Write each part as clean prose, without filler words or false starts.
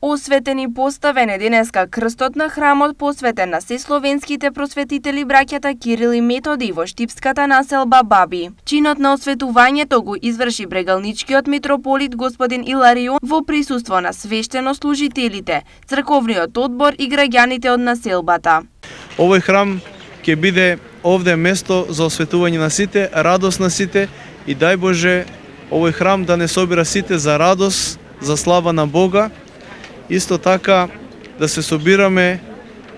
Осветен и поставен е денеска крстот на храмот посветен на сесловенските просветители браќата Кирил и Методи во штипската населба Баби. Чинот на осветувањето го изврши брегалничкиот митрополит господин Иларион во присуство на свештенослужителите, црковниот одбор и граѓаните од населбата. Овој храм ќе биде овде место за осветување на сите, радост на сите и дај Боже овој храм да не собира сите за радост, за слава на Бога. Исто така да се собираме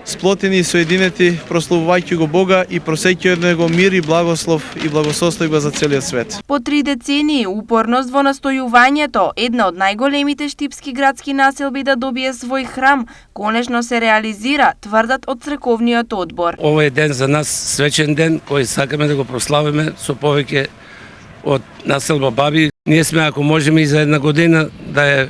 сплотени и соединети прославувајќи го Бога и просеќајќи него мир и благослов и благосостојба за целиот свет. По 3 децении упорност во настојувањето, една од најголемите штипски градски населби да добие свој храм, конечно се реализира, тврдат од црковниот одбор. Овој ден за нас свечен ден кој сакаме да го прославиме со повеќе од населба Баби. Ние сме, ако можеме и за една година да ја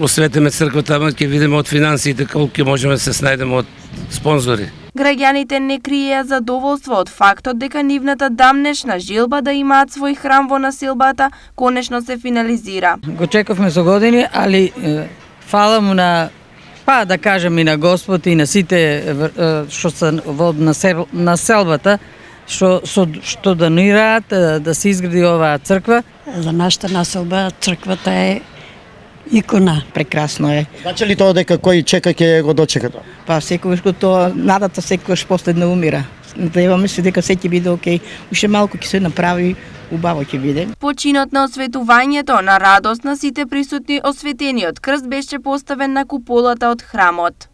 осветиме црквата, ама ќе видиме од финансиите колку ќе можеме да се снајдеме од спонзори. Граѓаните не криеа задоволство од фактот дека нивната дамнешна желба да имаат свој храм во населбата конечно се финализира. Го чекавме со години, али фала му на да кажем и на Господ и на сите што се во населбата што донираат да се изгради оваа црква. За нашата населба црквата е икона. Прекрасно е. Значи ли тоа дека кој чека ќе го дочека тоа? Па секогаш го тоа, надата секогаш последно умира. Надеваме се дека се ќе биде окей. Уште малку ќе се направи, убаво ќе биде. Починот на осветувањето на радост на сите присутни осветениот крст беше поставен на куполата од храмот.